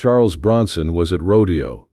Charles Bronson was at Rodeo.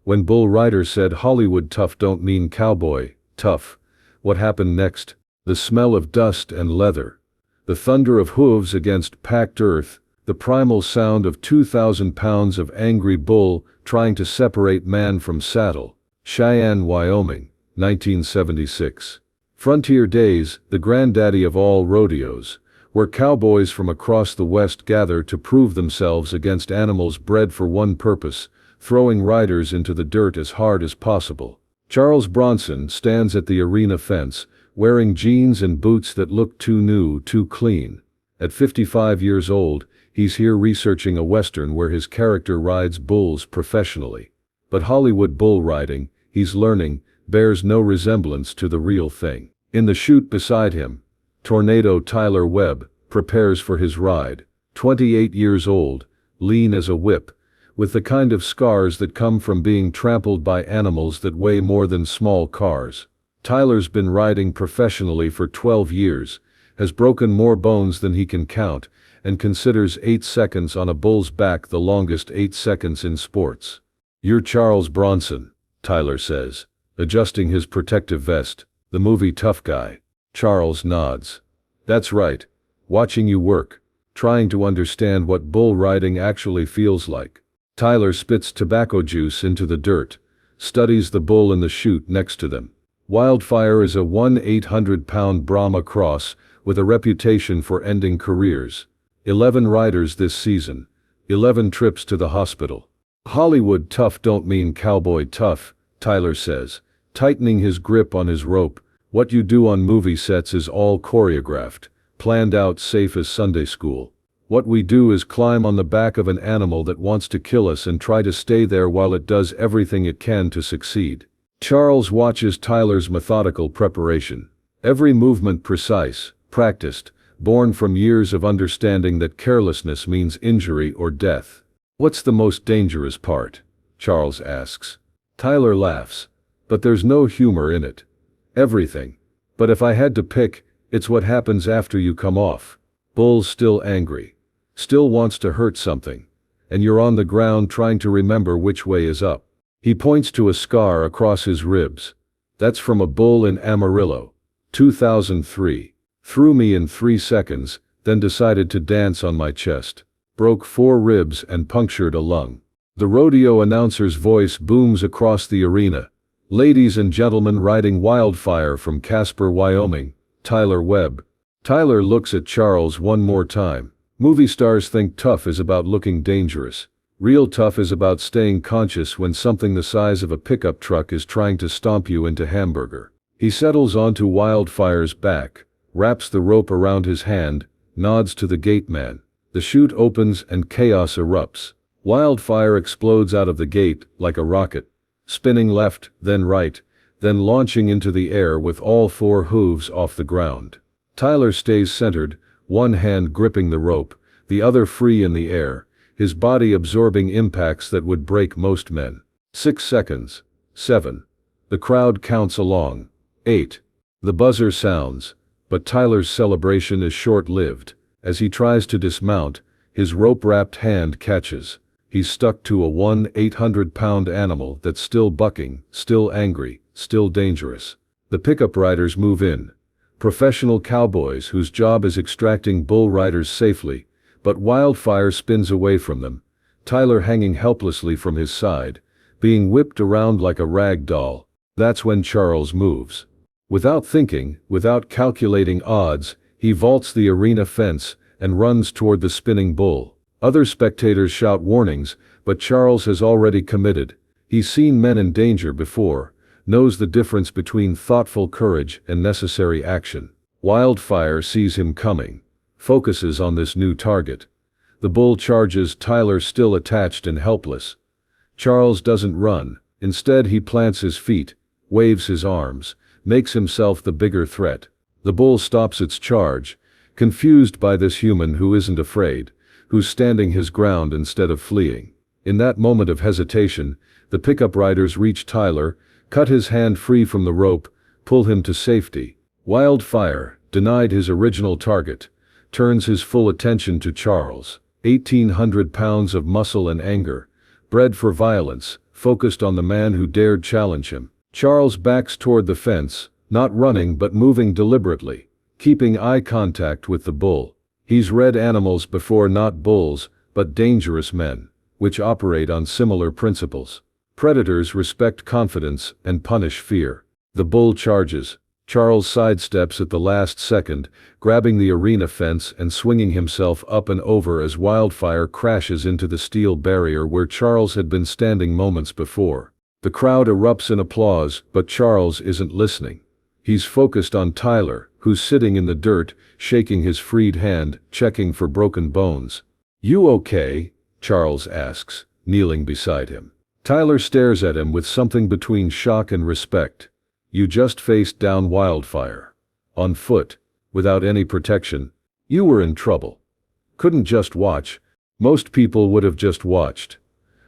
When Bull Rider said Hollywood tough don't mean cowboy tough, what happened next? The smell of dust and leather. The thunder of hooves against packed earth, the primal sound of 2,000 pounds of angry bull trying to separate man from saddle. Cheyenne, Wyoming, 1976. Frontier days, the granddaddy of all rodeos, where cowboys from across the West gather to prove themselves against animals bred for one purpose, throwing riders into the dirt as hard as possible. Charles Bronson stands at the arena fence, wearing jeans and boots that look too new, too clean. At 55 years old, he's here researching a western where his character rides bulls professionally. But Hollywood bull riding, he's learning, bears no resemblance to the real thing. In the chute beside him, Tornado Tyler Webb prepares for his ride. 28 years old, lean as a whip, with the kind of scars that come from being trampled by animals that weigh more than small cars. Tyler's been riding professionally for 12 years, has broken more bones than he can count, and considers 8 seconds on a bull's back the longest 8 seconds in sports. "You're Charles Bronson," Tyler says, adjusting his protective vest, "the movie tough guy." Charles nods. "That's right. Watching you work, trying to understand what bull riding actually feels like." Tyler spits tobacco juice into the dirt, studies the bull in the chute next to them. Wildfire is a 1,800-pound Brahma cross with a reputation for ending careers. 11 riders this season, 11 trips to the hospital. "Hollywood tough don't mean cowboy tough," Tyler says, tightening his grip on his rope. "What you do on movie sets is all choreographed, planned out safe as Sunday school. What we do is climb on the back of an animal that wants to kill us and try to stay there while it does everything it can to succeed." Charles watches Tyler's methodical preparation. Every movement precise, practiced, born from years of understanding that carelessness means injury or death. "What's the most dangerous part?" Charles asks. Tyler laughs. "But there's no humor in it. Everything. But if I had to pick, it's what happens after you come off. Bull's still angry. Still wants to hurt something. And you're on the ground trying to remember which way is up." He points to a scar across his ribs. "That's from a bull in Amarillo. 2003. Threw me in 3 seconds, then decided to dance on my chest. Broke 4 ribs and punctured a lung." The rodeo announcer's voice booms across the arena. "Ladies and gentlemen, riding Wildfire from Casper, Wyoming, Tyler Webb." Tyler looks at Charles one more time. Movie stars think tough is about looking dangerous. Real tough is about staying conscious when something the size of a pickup truck is trying to stomp you into hamburger. He settles onto Wildfire's back, wraps the rope around his hand, nods to the gate man. The chute opens and chaos erupts. Wildfire explodes out of the gate like a rocket, spinning left, then right, then launching into the air with all 4 hooves off the ground. Tyler stays centered, one hand gripping the rope, the other free in the air, his body absorbing impacts that would break most men. 6 seconds. 7. The crowd counts along. 8. The buzzer sounds, but Tyler's celebration is short-lived. As he tries to dismount, his rope-wrapped hand catches. He's stuck to a 1,800-pound animal that's still bucking, still angry, still dangerous. The pickup riders move in. Professional cowboys whose job is extracting bull riders safely, but Wildfire spins away from them, Tyler hanging helplessly from his side, being whipped around like a rag doll. That's when Charles moves. Without thinking, without calculating odds, he vaults the arena fence and runs toward the spinning bull. Other spectators shout warnings, but Charles has already committed. He's seen men in danger before, knows the difference between thoughtful courage and necessary action. Wildfire sees him coming, focuses on this new target. The bull charges, Tyler still attached and helpless. Charles doesn't run. Instead he plants his feet, waves his arms, makes himself the bigger threat. The bull stops its charge, confused by this human who isn't afraid, who's standing his ground instead of fleeing. In that moment of hesitation, the pickup riders reach Tyler, cut his hand free from the rope, pull him to safety. Wildfire, denied his original target, turns his full attention to Charles. 1,800 pounds of muscle and anger, bred for violence, focused on the man who dared challenge him. Charles backs toward the fence, not running but moving deliberately, keeping eye contact with the bull. He's read animals before, not bulls, but dangerous men, which operate on similar principles. Predators respect confidence and punish fear. The bull charges. Charles sidesteps at the last second, grabbing the arena fence and swinging himself up and over as Wildfire crashes into the steel barrier where Charles had been standing moments before. The crowd erupts in applause, but Charles isn't listening. He's focused on Tyler, who's sitting in the dirt, shaking his freed hand, checking for broken bones. "You okay?" Charles asks, kneeling beside him. Tyler stares at him with something between shock and respect. "You just faced down Wildfire. On foot, without any protection. You were in trouble. Couldn't just watch. Most people would have just watched.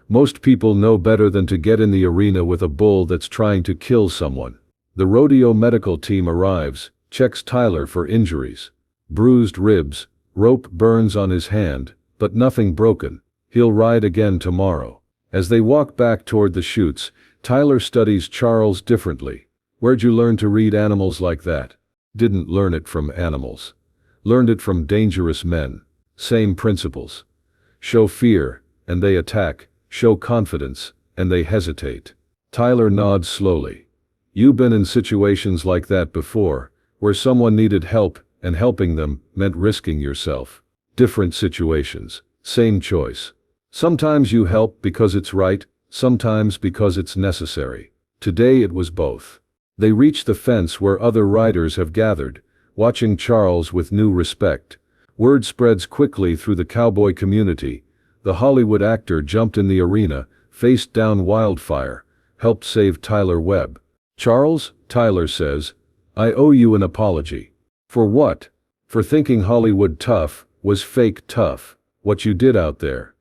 Most people know better than to get in the arena with a bull that's trying to kill someone." The rodeo medical team arrives, checks Tyler for injuries. Bruised ribs, rope burns on his hand, but nothing broken. He'll ride again tomorrow. As they walk back toward the chutes, Tyler studies Charles differently. "Where'd you learn to read animals like that?" "Didn't learn it from animals. Learned it from dangerous men. Same principles. Show fear, and they attack. Show confidence, and they hesitate." Tyler nods slowly. "You've been in situations like that before, where someone needed help, and helping them meant risking yourself. Different situations, same choice. Sometimes you help because it's right, sometimes because it's necessary. Today it was both." They reach the fence where other riders have gathered, watching Charles with new respect. Word spreads quickly through the cowboy community. The Hollywood actor jumped in the arena, faced down Wildfire, helped save Tyler Webb. "Charles," Tyler says, "I owe you an apology." "For what?" "For thinking Hollywood tough was fake tough. What you did out there.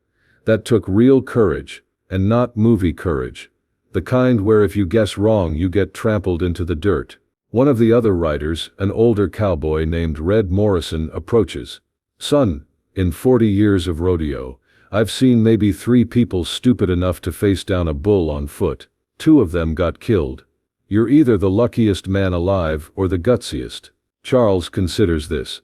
That took real courage, and not movie courage. The kind where if you guess wrong you get trampled into the dirt." One of the other riders, an older cowboy named Red Morrison, approaches. "Son, in 40 years of rodeo, I've seen maybe 3 people stupid enough to face down a bull on foot. 2 of them got killed. You're either the luckiest man alive or the gutsiest." Charles considers this.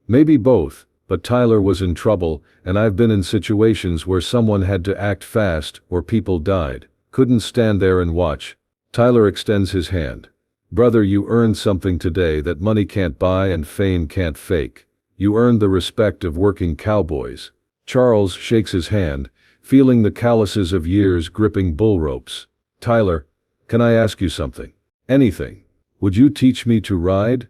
"Maybe both, but Tyler was in trouble, and I've been in situations where someone had to act fast or people died. Couldn't stand there and watch." Tyler extends his hand. "Brother, you earned something today that money can't buy and fame can't fake. You earned the respect of working cowboys." Charles shakes his hand, feeling the calluses of years gripping bull ropes. "Tyler, can I ask you something? Anything. Would you teach me to ride?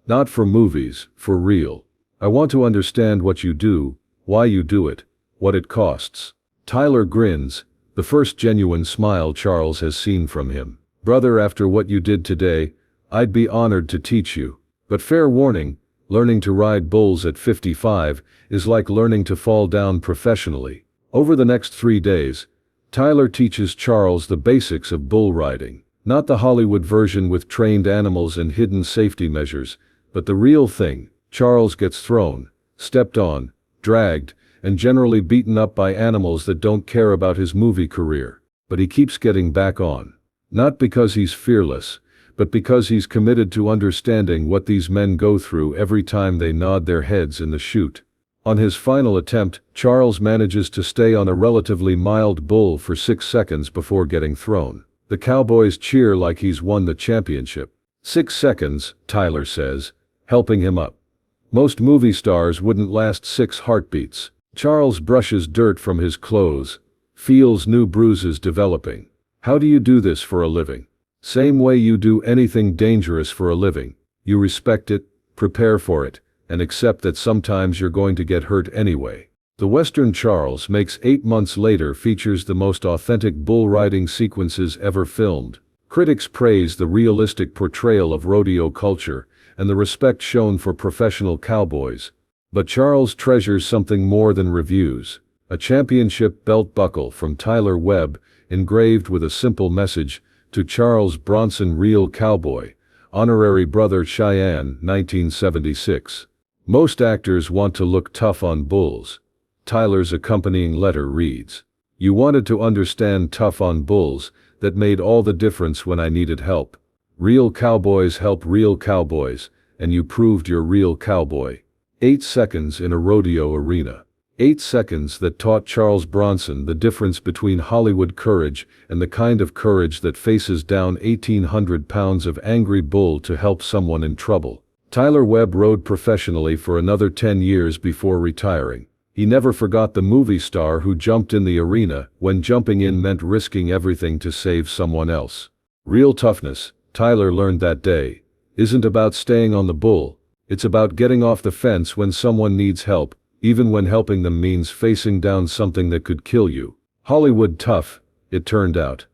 Not for movies, for real. I want to understand what you do, why you do it, what it costs." Tyler grins, the first genuine smile Charles has seen from him. "Brother, after what you did today, I'd be honored to teach you. But fair warning, learning to ride bulls at 55 is like learning to fall down professionally." Over the next 3 days, Tyler teaches Charles the basics of bull riding. Not the Hollywood version with trained animals and hidden safety measures, but the real thing. Charles gets thrown, stepped on, dragged, and generally beaten up by animals that don't care about his movie career. But he keeps getting back on. Not because he's fearless, but because he's committed to understanding what these men go through every time they nod their heads in the chute. On his final attempt, Charles manages to stay on a relatively mild bull for 6 seconds before getting thrown. The cowboys cheer like he's won the championship. 6 seconds, Tyler says, helping him up. Most movie stars wouldn't last 6 heartbeats. Charles brushes dirt from his clothes, feels new bruises developing. "How do you do this for a living?" "Same way you do anything dangerous for a living. You respect it, prepare for it, and accept that sometimes you're going to get hurt anyway." The Western Charles Makes 8 months later features the most authentic bull riding sequences ever filmed. Critics praise the realistic portrayal of rodeo culture and the respect shown for professional cowboys. But Charles treasures something more than reviews. A championship belt buckle from Tyler Webb, engraved with a simple message, "To Charles Bronson, real cowboy, honorary brother Cheyenne, 1976. Most actors want to look tough on bulls. Tyler's accompanying letter reads, "You wanted to understand tough on bulls, that made all the difference when I needed help. Real cowboys help real cowboys, and you proved you're real cowboy." 8 seconds in a rodeo arena. 8 seconds that taught Charles Bronson the difference between Hollywood courage and the kind of courage that faces down 1,800 pounds of angry bull to help someone in trouble. Tyler Webb rode professionally for another 10 years before retiring. He never forgot the movie star who jumped in the arena when jumping in meant risking everything to save someone else. Real toughness, Tyler learned that day, isn't about staying on the bull, it's about getting off the fence when someone needs help, even when helping them means facing down something that could kill you. Hollywood tough, it turned out,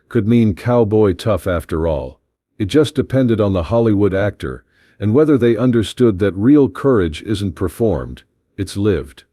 could mean cowboy tough after all. It just depended on the Hollywood actor, and whether they understood that real courage isn't performed, it's lived.